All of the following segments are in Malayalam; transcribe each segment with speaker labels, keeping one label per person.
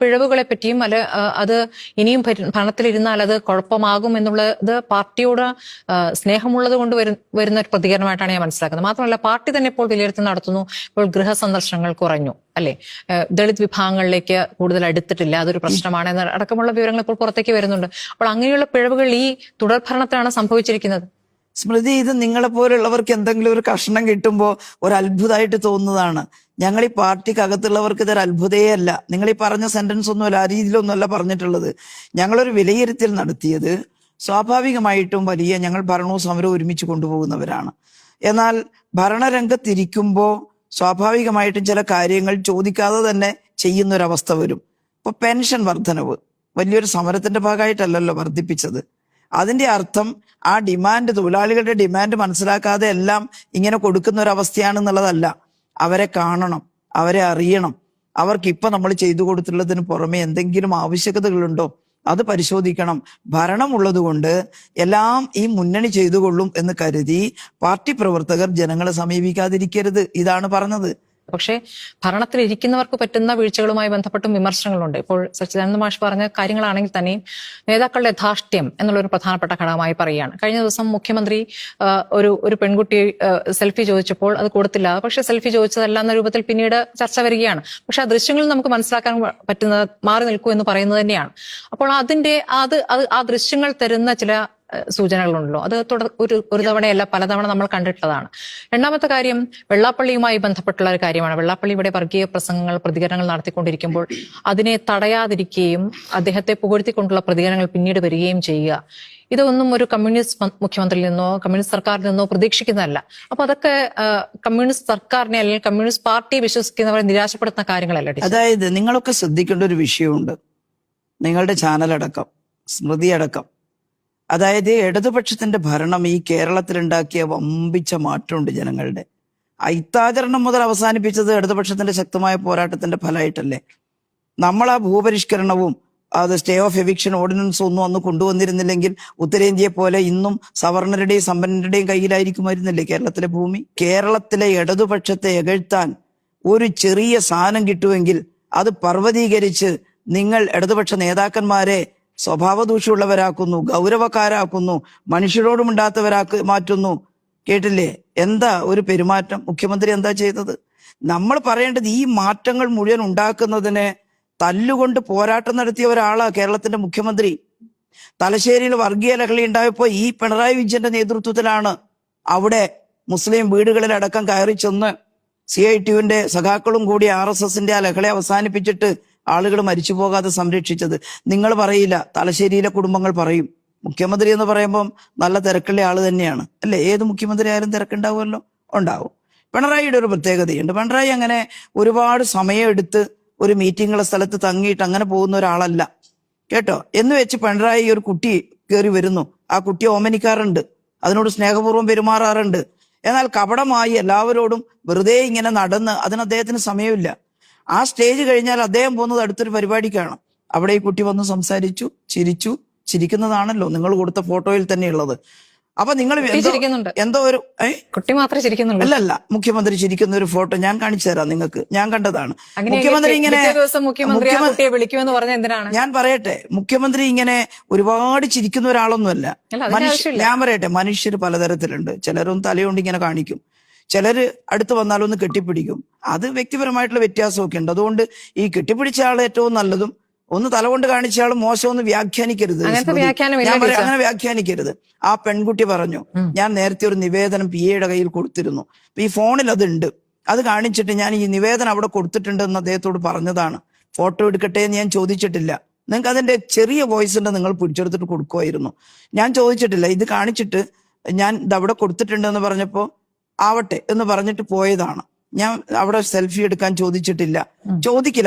Speaker 1: പിഴവുകളെ പറ്റിയും അത് ഇനിയും ഭരണത്തിലിരുന്നാൽ അത് കുഴപ്പമാകും എന്നുള്ളത് പാർട്ടിയോട് സ്നേഹമുള്ളത് കൊണ്ട് വരുന്ന ഒരു പ്രതികരണമായിട്ടാണ് ഞാൻ മനസ്സിലാക്കുന്നത്. മാത്രമല്ല പാർട്ടി തന്നെ ഇപ്പോൾ വിലയിരുത്തൽ നടത്തുന്നു. ഇപ്പോൾ ഗൃഹസന്ദർശനങ്ങൾ കുറഞ്ഞു, അല്ലെ, ദളിത് വിഭാഗങ്ങളിലേക്ക് കൂടുതൽ അടുത്തിട്ടില്ല, അതൊരു പ്രശ്നമാണ് എന്ന അടക്കമുള്ള വിവരങ്ങൾ ഇപ്പോൾ പുറത്തേക്ക് വരുന്നുണ്ട്. അപ്പോൾ അങ്ങനെയുള്ള പിഴവുകൾ ഈ തുടർഭരണത്തിലാണ് സംഭവിച്ചിരിക്കുന്നത്.
Speaker 2: സ്മൃതി, ഇത് നിങ്ങളെ പോലുള്ളവർക്ക് എന്തെങ്കിലും ഒരു കഷണം കിട്ടുമ്പോൾ ഒരു അത്ഭുതമായിട്ട് തോന്നുന്നതാണ്. ഞങ്ങൾ ഈ പാർട്ടിക്കകത്തുള്ളവർക്ക് ഇതൊരു അത്ഭുതേ അല്ല. നിങ്ങൾ ഈ പറഞ്ഞ സെന്റൻസ് ഒന്നുമല്ല, ആ രീതിയിലൊന്നുമല്ല പറഞ്ഞിട്ടുള്ളത്. ഞങ്ങളൊരു വിലയിരുത്തൽ നടത്തിയത് സ്വാഭാവികമായിട്ടും ഞങ്ങൾ ഭരണവും സമരവും ഒരുമിച്ച് കൊണ്ടുപോകുന്നവരാണ്. എന്നാൽ ഭരണരംഗത്തിരിക്കുമ്പോൾ സ്വാഭാവികമായിട്ടും ചില കാര്യങ്ങൾ ചോദിക്കാതെ തന്നെ ചെയ്യുന്നൊരവസ്ഥ വരും. ഇപ്പൊ പെൻഷൻ വർധനവ് വലിയൊരു സമരത്തിന്റെ ഭാഗമായിട്ടല്ലല്ലോ വർദ്ധിപ്പിച്ചത്. അതിന്റെ അർത്ഥം ആ ഡിമാൻഡ്, തൊഴിലാളികളുടെ ഡിമാൻഡ് മനസ്സിലാക്കാതെ എല്ലാം ഇങ്ങനെ കൊടുക്കുന്ന ഒരു അവസ്ഥയാണെന്നുള്ളതല്ല. അവരെ കാണണം, അവരെ അറിയണം, അവർക്ക് ഇപ്പൊ നമ്മൾ ചെയ്തു കൊടുത്തുള്ളതിന് പുറമെ എന്തെങ്കിലും ആവശ്യകതകളുണ്ടോ അത് പരിശോധിക്കണം. ഭരണമുള്ളത് കൊണ്ട് എല്ലാം ഈ മുന്നണി ചെയ്തുകൊള്ളും എന്ന് കരുതി പാർട്ടി പ്രവർത്തകർ ജനങ്ങളെ സമീപിക്കാതിരിക്കരുത്. ഇതാണ് പറഞ്ഞത്.
Speaker 1: പക്ഷേ ഭരണത്തിലിരിക്കുന്നവർക്ക് പറ്റുന്ന വീഴ്ചകളുമായി ബന്ധപ്പെട്ടും വിമർശനങ്ങളുണ്ട്. ഇപ്പോൾ സച്ചിദാനന്ദ മാഷ് പറഞ്ഞ കാര്യങ്ങളാണെങ്കിൽ തന്നെയും നേതാക്കളുടെ ധാർഷ്ട്യം എന്നുള്ളൊരു പ്രധാനപ്പെട്ട ഘടകമായി പറയുകയാണ്. കഴിഞ്ഞ ദിവസം മുഖ്യമന്ത്രി ഒരു പെൺകുട്ടി സെൽഫി ചോദിച്ചപ്പോൾ അത് കൊടുത്തില്ല, പക്ഷെ സെൽഫി ചോദിച്ചതല്ല എന്ന രൂപത്തിൽ പിന്നീട് ചർച്ച വരികയാണ്. പക്ഷെ ആ ദൃശ്യങ്ങളിൽ നമുക്ക് മനസ്സിലാക്കാൻ പറ്റുന്നത് മാറി നിൽക്കൂ എന്ന് പറയുന്നത് തന്നെയാണ്. അപ്പോൾ ആ ദൃശ്യങ്ങൾ തരുന്ന ചില സൂചനകളുണ്ടല്ലോ. അത് ഒരു തവണയല്ല, പലതവണ നമ്മൾ കണ്ടിട്ടുള്ളതാണ്. രണ്ടാമത്തെ കാര്യം വെള്ളാപ്പള്ളിയുമായി ബന്ധപ്പെട്ടുള്ള ഒരു കാര്യമാണ്. വെള്ളാപ്പള്ളി ഇവിടെ വർഗീയ പ്രസംഗങ്ങൾ, പ്രതികരണങ്ങൾ നടത്തിക്കൊണ്ടിരിക്കുമ്പോൾ അതിനെ തടയാതിരിക്കുകയും അദ്ദേഹത്തെ പുകഴ്ത്തിക്കൊണ്ടുള്ള പ്രതികരണങ്ങൾ പിന്നീട് വരികയും ചെയ്യുക, ഇതൊന്നും ഒരു കമ്മ്യൂണിസ്റ്റ് മുഖ്യമന്ത്രിയിൽ നിന്നോ കമ്മ്യൂണിസ്റ്റ് സർക്കാരിൽ നിന്നോ പ്രതീക്ഷിക്കുന്നതല്ല. അപ്പൊ അതൊക്കെ കമ്മ്യൂണിസ്റ്റ് സർക്കാരിനെ അല്ലെങ്കിൽ കമ്മ്യൂണിസ്റ്റ് പാർട്ടിയെ വിശ്വസിക്കുന്നവരെ നിരാശപ്പെടുത്തുന്ന കാര്യങ്ങളല്ല.
Speaker 2: അതായത് നിങ്ങളൊക്കെ ശ്രദ്ധിക്കേണ്ട ഒരു വിഷയമുണ്ട്, നിങ്ങളുടെ ചാനലടക്കം സ്മൃതി അടക്കം. അതായത് ഇടതുപക്ഷത്തിന്റെ ഭരണം ഈ കേരളത്തിലുണ്ടാക്കിയ വമ്പിച്ച മാറ്റമുണ്ട് ജനങ്ങളുടെ. അയിത്താചരണം മുതൽ അവസാനിപ്പിച്ചത് ഇടതുപക്ഷത്തിന്റെ ശക്തമായ പോരാട്ടത്തിന്റെ ഫലമായിട്ടല്ലേ. നമ്മൾ ആ ഭൂപരിഷ്കരണവും അത് സ്റ്റേ ഓഫ് എവിക്ഷൻ ഓർഡിനൻസ് ഒന്നും അന്ന് കൊണ്ടുവന്നിരുന്നില്ലെങ്കിൽ ഉത്തരേന്ത്യയെ പോലെ ഇന്നും സവർണരുടെയും സമ്പന്നരുടെയും കയ്യിലായിരിക്കുമായിരുന്നില്ലേ കേരളത്തിലെ ഭൂമി. കേരളത്തിലെ ഇടതുപക്ഷത്തെ എകഴ്ത്താൻ ഒരു ചെറിയ സാധനം കിട്ടുമെങ്കിൽ അത് പർവ്വതീകരിച്ച് നിങ്ങൾ ഇടതുപക്ഷ നേതാക്കന്മാരെ സ്വഭാവദൂഷ്യമുള്ളവരാക്കുന്നു, ഗൗരവക്കാരാക്കുന്നു, മാറ്റുന്നു. കേട്ടില്ലേ എന്താ ഒരു പെരുമാറ്റം? മുഖ്യമന്ത്രി എന്താ ചെയ്തത്? നമ്മൾ പറയേണ്ടത് ഈ മാറ്റങ്ങൾ മുഴുവൻ ഉണ്ടാക്കുന്നതിന് തല്ലുകൊണ്ട് പോരാട്ടം നടത്തിയ ഒരാളാ കേരളത്തിന്റെ മുഖ്യമന്ത്രി. തലശ്ശേരിയിൽ വർഗീയ ലഹളി ഉണ്ടായപ്പോ ഈ പിണറായി വിജയന്റെ നേതൃത്വത്തിലാണ് അവിടെ മുസ്ലിം വീടുകളിലടക്കം കയറി ചെന്ന് CITUവിന്റെ സഖാക്കളും കൂടി RSSന്റെ ആ ലഹളെ അവസാനിപ്പിച്ചിട്ട് ആളുകൾ മരിച്ചു പോകാതെ സംരക്ഷിച്ചത്. നിങ്ങൾ പറയില്ല, തലശ്ശേരിയിലെ കുടുംബങ്ങൾ പറയും. മുഖ്യമന്ത്രി എന്ന് പറയുമ്പം നല്ല തിരക്കുള്ള ആള് തന്നെയാണ്, അല്ലെ? ഏത് മുഖ്യമന്ത്രി ആയാലും തിരക്കുണ്ടാവുമല്ലോ, ഉണ്ടാവും. പിണറായിയുടെ ഒരു പ്രത്യേകതയുണ്ട്. പിണറായി അങ്ങനെ ഒരുപാട് സമയം എടുത്ത് ഒരു മീറ്റിങ്ങുള്ള സ്ഥലത്ത് തങ്ങിയിട്ട് അങ്ങനെ പോകുന്ന ഒരാളല്ല, കേട്ടോ. എന്ന് വെച്ച് പിണറായി ഒരു കുട്ടി കയറി വരുന്നു, ആ കുട്ടിയെ ഓമനിക്കാറുണ്ട്, അതിനോട് സ്നേഹപൂർവ്വം പെരുമാറാറുണ്ട്. എന്നാൽ കപടമായി എല്ലാവരോടും വെറുതെ ഇങ്ങനെ നടന്ന് അതിന് അദ്ദേഹത്തിന് സമയമില്ല. ആ സ്റ്റേജ് കഴിഞ്ഞാൽ അദ്ദേഹം പോകുന്നത് അടുത്തൊരു പരിപാടിക്കാണ്. അവിടെ ഈ കുട്ടി വന്ന് സംസാരിച്ചു, ചിരിക്കുന്നതാണല്ലോ നിങ്ങൾ കൊടുത്ത ഫോട്ടോയിൽ തന്നെയുള്ളത്. അപ്പൊ നിങ്ങൾ എന്തോ ഒരു
Speaker 1: കുട്ടി മാത്രമേ ചിരിക്കുന്നുള്ളൂ.
Speaker 2: അല്ലല്ല, മുഖ്യമന്ത്രി ചിരിക്കുന്ന ഒരു ഫോട്ടോ ഞാൻ കാണിച്ചു തരാം നിങ്ങൾക്ക്. ഞാൻ കണ്ടതാണ്. മുഖ്യമന്ത്രി ഇങ്ങനെ ഞാൻ പറയട്ടെ, മുഖ്യമന്ത്രി ഇങ്ങനെ ഒരുപാട് ചിരിക്കുന്ന ഒരാളൊന്നുമല്ല. ഞാൻ പറയട്ടെ, മനുഷ്യർ പലതരത്തിലുണ്ട്. ചിലരൊന്നും തലയുകൊണ്ട് ഇങ്ങനെ കാണിക്കും, ചിലര് അടുത്ത് വന്നാലൊന്ന് കെട്ടിപ്പിടിക്കും. അത് വ്യക്തിപരമായിട്ടുള്ള വ്യത്യാസമൊക്കെ ഉണ്ട്. അതുകൊണ്ട് ഈ കെട്ടിപ്പിടിച്ച ആൾ ഏറ്റവും നല്ലതും ഒന്ന് തലകൊണ്ട് കാണിച്ച ആൾ മോശമൊന്ന് വ്യാഖ്യാനിക്കരുത്. അങ്ങനെ വ്യാഖ്യാനിക്കരുത്. ആ പെൺകുട്ടി പറഞ്ഞു, ഞാൻ നേരത്തെ ഒരു നിവേദനം PAയുടെ കയ്യിൽ കൊടുത്തിരുന്നു, ഈ ഫോണിൽ അതുണ്ട്, അത് കാണിച്ചിട്ട് ഞാൻ ഈ നിവേദനം അവിടെ കൊടുത്തിട്ടുണ്ട് എന്ന് അദ്ദേഹത്തോട് പറഞ്ഞതാണ്. ഫോട്ടോ എടുക്കട്ടെ എന്ന് ഞാൻ ചോദിച്ചിട്ടില്ല. നിങ്ങൾക്ക് അതിന്റെ ചെറിയ വോയിസ് ഉണ്ട്, നിങ്ങൾ പിടിച്ചെടുത്തിട്ട് കൊടുക്കുമായിരുന്നു. ഞാൻ ചോദിച്ചിട്ടില്ല, ഇത് കാണിച്ചിട്ട് ഞാൻ ഇതവിടെ കൊടുത്തിട്ടുണ്ട് എന്ന് പറഞ്ഞപ്പോ ആവട്ടെ എന്ന് പറഞ്ഞിട്ട് പോയതാണ്. ഞാൻ അവിടെ സെൽഫി എടുക്കാൻ ചോദിക്കില്ല.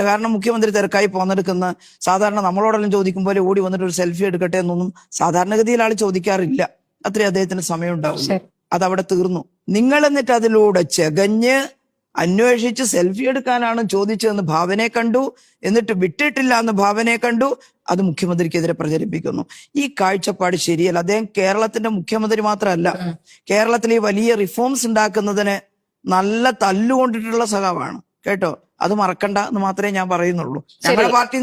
Speaker 2: കാരണം മുഖ്യമന്ത്രി തിരക്കായി പോന്നെടുക്കുന്ന, സാധാരണ നമ്മളോടെല്ലാം ചോദിക്കും പോലെ ഓടി വന്നിട്ട് ഒരു സെൽഫി എടുക്കട്ടെ എന്നൊന്നും സാധാരണഗതിയിൽ ആൾ ചോദിക്കാറില്ല. അത്രയും അദ്ദേഹത്തിന് സമയം ഉണ്ടാവും. അതവിടെ തീർന്നു. നിങ്ങൾ എന്നിട്ട് അതിലൂടെ ചെകഞ്ഞ് അന്വേഷിച്ച് സെൽഫി എടുക്കാനാണ് ചോദിച്ചതെന്ന് ഭാവനയെ കണ്ടു, എന്നിട്ട് വിട്ടിട്ടില്ല എന്ന് ഭാവനയെ കണ്ടു. അത് മുഖ്യമന്ത്രിക്കെതിരെ പ്രചരിപ്പിക്കുന്നു. ഈ കാഴ്ചപ്പാട് ശരിയല്ല. അദ്ദേഹം കേരളത്തിന്റെ മുഖ്യമന്ത്രി മാത്രമല്ല, കേരളത്തിൽ ഈ വലിയ റിഫോംസ് ഉണ്ടാക്കുന്നതിന് നല്ല തല്ലുകൊണ്ടിട്ടുള്ള സഖാവാണ്, കേട്ടോ. അത് മറക്കണ്ട എന്ന് മാത്രമേ ഞാൻ പറയുന്നുള്ളൂ. ഞങ്ങളുടെ പാർട്ടി